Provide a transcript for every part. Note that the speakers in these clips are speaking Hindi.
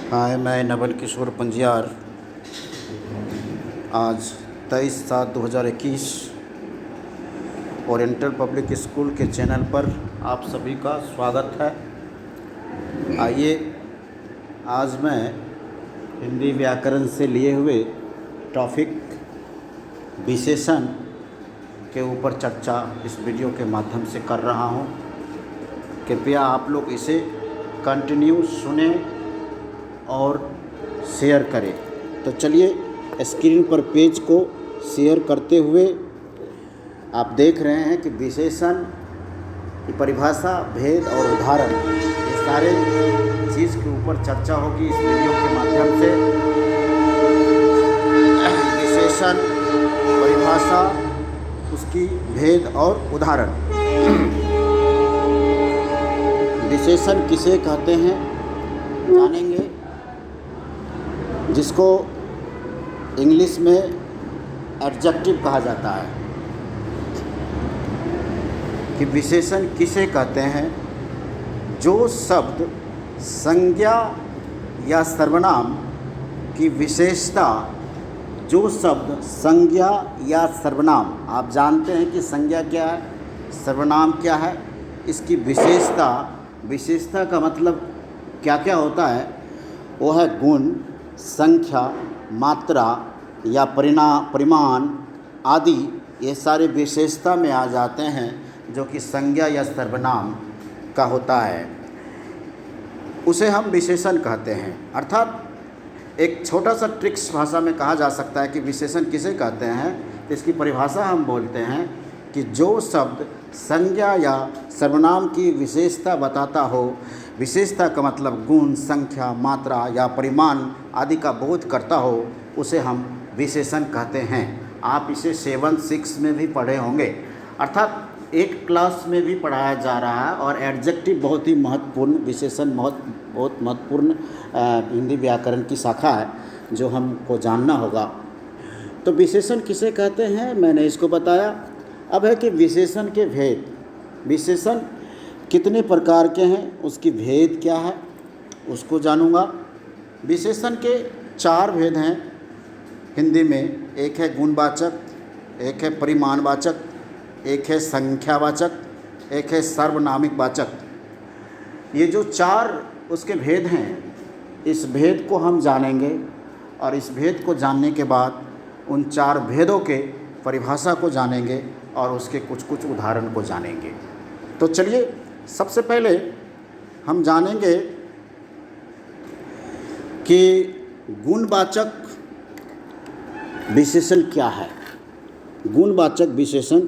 हाय, मैं नवल किशोर पंजियार। आज 23/7/2021 ओरिएंटल पब्लिक स्कूल के चैनल पर आप सभी का स्वागत है। आइए, आज मैं हिंदी व्याकरण से लिए हुए टॉपिक विशेषण के ऊपर चर्चा इस वीडियो के माध्यम से कर रहा हूँ। कृपया आप लोग इसे कंटिन्यू सुने और शेयर करें। तो चलिए, स्क्रीन पर पेज को शेयर करते हुए आप देख रहे हैं कि विशेषण की परिभाषा, भेद और उदाहरण, ये सारे चीज़ के ऊपर चर्चा होगी इस वीडियो के माध्यम से। विशेषण, परिभाषा, उसकी भेद और उदाहरण। विशेषण किसे कहते हैं जानेंगे, जिसको इंग्लिश में एडजेक्टिव कहा जाता है। कि विशेषण किसे कहते हैं? जो शब्द संज्ञा या सर्वनाम की विशेषता, जो शब्द संज्ञा या सर्वनाम, आप जानते हैं कि संज्ञा क्या है, सर्वनाम क्या है, इसकी विशेषता, विशेषता का मतलब क्या क्या होता है? वो है गुण, संख्या, मात्रा या परिमाण आदि। ये सारे विशेषता में आ जाते हैं जो कि संज्ञा या सर्वनाम का होता है, उसे हम विशेषण कहते हैं। अर्थात एक छोटा सा ट्रिक्स भाषा में कहा जा सकता है कि विशेषण किसे कहते हैं। इसकी परिभाषा हम बोलते हैं कि जो शब्द संज्ञा या सर्वनाम की विशेषता बताता हो, विशेषता का मतलब गुण, संख्या, मात्रा या परिमाण आदि का बोध करता हो, उसे हम विशेषण कहते हैं। आप इसे 7-6 में भी पढ़े होंगे, अर्थात एक क्लास में भी पढ़ाया जा रहा है। और एडजेक्टिव बहुत ही महत्वपूर्ण, विशेषण बहुत महत्वपूर्ण हिंदी व्याकरण की शाखा है जो हमको जानना होगा। तो विशेषण किसे कहते हैं मैंने इसको बताया। अब है कि विशेषण के भेद, विशेषण कितने प्रकार के हैं, उसकी भेद क्या है उसको जानूंगा। विशेषण के 4 भेद हैं हिंदी में। एक है गुणवाचक, एक है परिमाणवाचक, एक है संख्यावाचक, एक है सार्वनामिक वाचक। ये जो 4 उसके भेद हैं, इस भेद को हम जानेंगे और इस भेद को जानने के बाद उन 4 भेदों के परिभाषा को जानेंगे और उसके कुछ कुछ उदाहरण को जानेंगे। तो चलिए, सबसे पहले हम जानेंगे कि गुणवाचक विशेषण क्या है। गुणवाचक विशेषण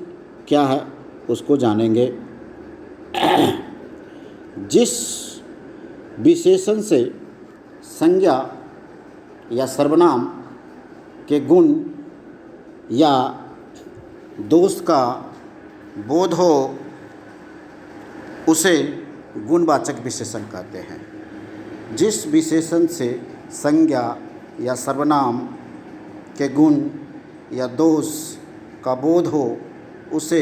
क्या है उसको जानेंगे। जिस विशेषण से संज्ञा या सर्वनाम के गुण या दोष का बोध हो, उसे गुणवाचक विशेषण कहते हैं। जिस विशेषण से संज्ञा या सर्वनाम के गुण या दोष का बोध हो, उसे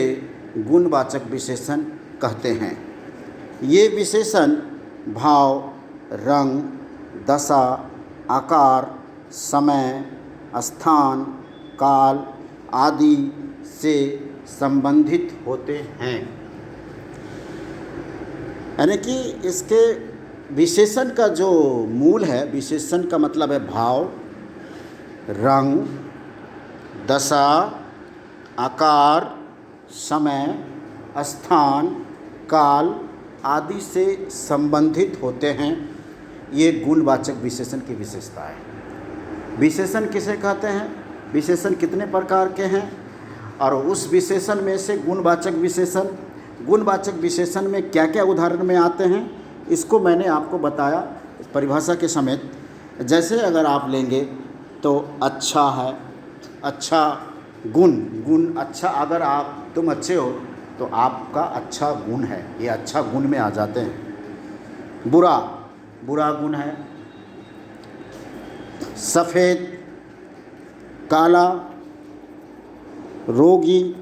गुणवाचक विशेषण कहते हैं। ये विशेषण भाव, रंग, दशा, आकार, समय, स्थान, काल आदि से संबंधित होते हैं। यानी कि इसके विशेषण का जो मूल है, विशेषण का मतलब है भाव, रंग, दशा, आकार, समय, स्थान, काल आदि से संबंधित होते हैं। ये गुणवाचक विशेषण की विशेषता है। विशेषण किसे कहते हैं? विशेषण कितने प्रकार के हैं और उस विशेषण में से गुणवाचक विशेषण, गुणवाचक विशेषण में क्या क्या उदाहरण में आते हैं, इसको मैंने आपको बताया परिभाषा के समेत। जैसे अगर आप लेंगे तो अच्छा है, अच्छा गुण, गुण अच्छा, अगर तुम अच्छे हो तो आपका अच्छा गुण है, ये अच्छा गुण में आ जाते हैं। बुरा, बुरा गुण है। सफ़ेद, काला, रोगी,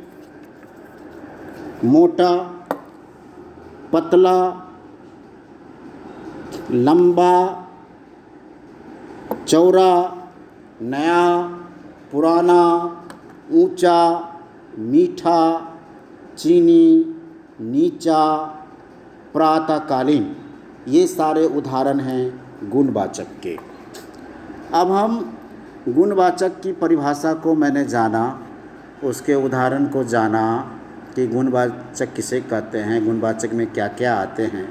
मोटा, पतला, लंबा, चौड़ा, नया, पुराना, ऊंचा, मीठा, चीनी, नीचा, प्रातःकालीन, ये सारे उदाहरण हैं गुणवाचक के। अब हम गुणवाचक की परिभाषा को मैंने जाना, उसके उदाहरण को जाना कि गुणवाचक किसे कहते हैं, गुणवाचक में क्या क्या आते हैं।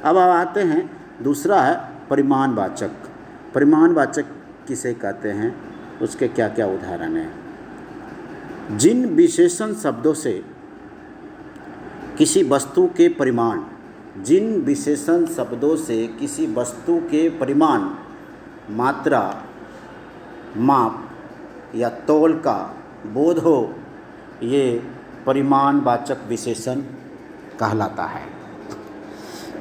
अब आते हैं, दूसरा है परिमाणवाचक। परिमाणवाचक किसे कहते हैं, उसके क्या क्या उदाहरण हैं। जिन विशेषण शब्दों से किसी वस्तु के परिमाण, जिन विशेषण शब्दों से किसी वस्तु के परिमाण, मात्रा, माप या तौल का बोध हो, ये परिमाणवाचक विशेषण कहलाता है।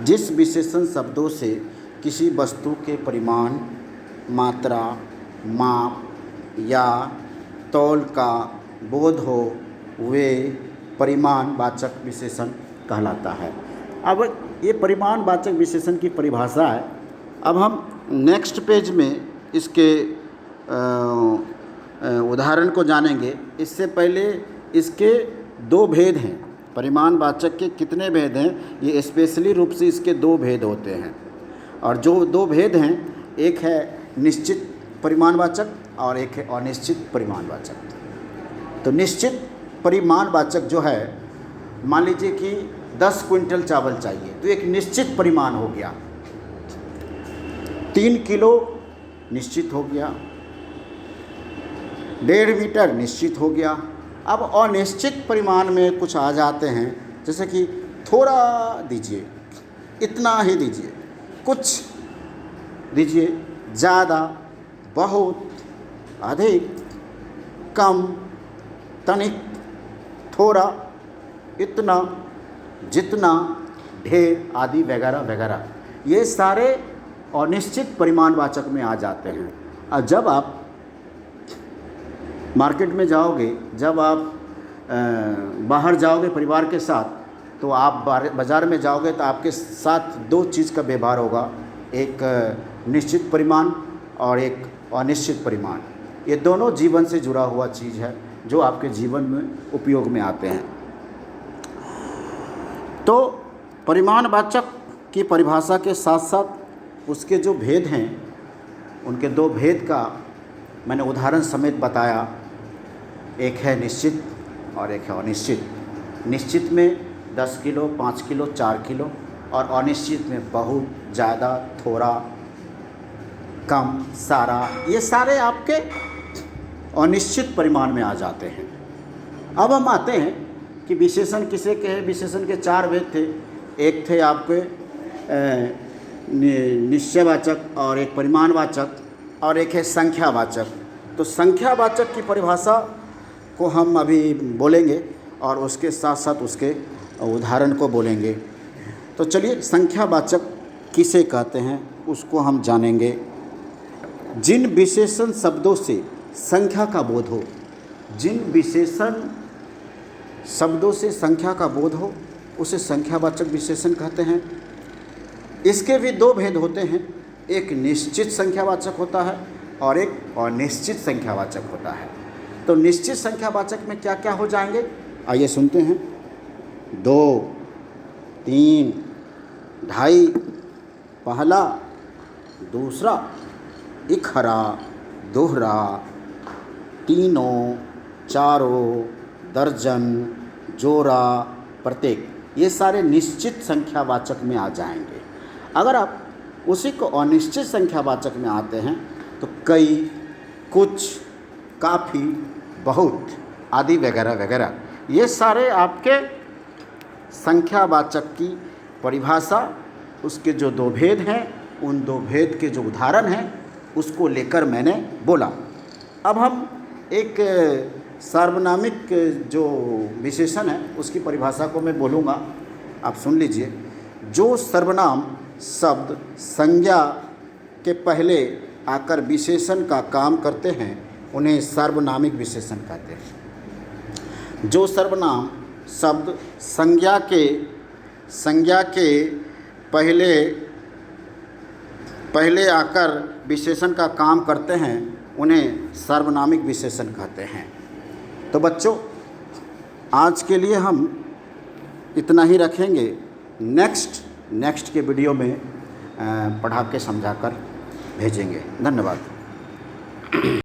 जिस विशेषण शब्दों से किसी वस्तु के परिमाण, मात्रा, माप या तौल का बोध हो, वे परिमाणवाचक विशेषण कहलाता है। अब ये परिमाणवाचक विशेषण की परिभाषा है। अब हम नेक्स्ट पेज में इसके उदाहरण को जानेंगे। इससे पहले इसके दो भेद हैं। परिमाणवाचक के कितने भेद हैं, ये स्पेशली रूप से इसके दो भेद होते हैं। और जो दो भेद हैं, एक है निश्चित परिमाणवाचक और एक है अनिश्चित परिमाणवाचक। तो निश्चित परिमाणवाचक जो है, मान लीजिए कि 10 क्विंटल चावल चाहिए, तो एक निश्चित परिमाण हो गया। 3 किलो निश्चित हो गया, 1.5 मीटर निश्चित हो गया। अब अनिश्चित परिमाण में कुछ आ जाते हैं, जैसे कि थोड़ा दीजिए, इतना ही दीजिए, कुछ दीजिए, ज़्यादा, बहुत, अधिक, कम, तनिक, थोड़ा, इतना, जितना, ढेर आदि वगैरह वगैरह, ये सारे अनिश्चित परिमाणवाचक में आ जाते हैं। और जब आप मार्केट में जाओगे, जब आप बाहर जाओगे परिवार के साथ, तो आप बाज़ार में जाओगे तो आपके साथ दो चीज़ का व्यवहार होगा, एक निश्चित परिमाण और एक अनिश्चित परिमाण। ये दोनों जीवन से जुड़ा हुआ चीज़ है जो आपके जीवन में उपयोग में आते हैं। तो परिमाणवाचक की परिभाषा के साथ साथ उसके जो भेद हैं, उनके दो भेद का मैंने उदाहरण समेत बताया। एक है निश्चित और एक है अनिश्चित। निश्चित में 10 किलो, 5 किलो, 4 किलो, और अनिश्चित में बहुत ज़्यादा, थोड़ा, कम, सारा, ये सारे आपके अनिश्चित परिमाण में आ जाते हैं। अब हम आते हैं कि विशेषण किसे कहे। विशेषण के 4 भेद थे। एक थे आपके निश्चयवाचक, और एक परिमाणवाचक, और एक है संख्यावाचक। तो संख्यावाचक की परिभाषा को हम अभी बोलेंगे और उसके साथ साथ उसके उदाहरण को बोलेंगे। तो चलिए, संख्यावाचक किसे कहते हैं उसको हम जानेंगे। जिन विशेषण शब्दों से संख्या का बोध हो, जिन विशेषण शब्दों से संख्या का बोध हो, उसे संख्यावाचक विशेषण कहते हैं। इसके भी दो भेद होते हैं, एक निश्चित संख्यावाचक होता है और एक अनिश्चित संख्यावाचक होता है। तो निश्चित संख्यावाचक में क्या क्या हो जाएंगे, आइए सुनते हैं। 2, 3, 2.5, पहला, दूसरा, इखरा, दोहरा, तीनों, चारों, दर्जन, जोड़ा, प्रत्येक, ये सारे निश्चित संख्यावाचक में आ जाएंगे। अगर आप उसी को अनिश्चित संख्यावाचक में आते हैं तो कई, कुछ, काफ़ी, बहुत आदि वगैरह वगैरह, ये सारे आपके संख्यावाचक की परिभाषा, उसके जो दो भेद हैं, उन दो भेद के जो उदाहरण हैं, उसको लेकर मैंने बोला। अब हम एक सार्वनामिक जो विशेषण है उसकी परिभाषा को मैं बोलूँगा, आप सुन लीजिए। जो सर्वनाम शब्द संज्ञा के पहले आकर विशेषण का काम करते हैं उन्हें सार्वनामिक विशेषण कहते हैं। जो सर्वनाम शब्द संज्ञा के पहले आकर विशेषण का काम करते हैं उन्हें सार्वनामिक विशेषण कहते हैं। तो बच्चों, आज के लिए हम इतना ही रखेंगे। नेक्स्ट के वीडियो में पढ़ा के समझा कर भेजेंगे। धन्यवाद।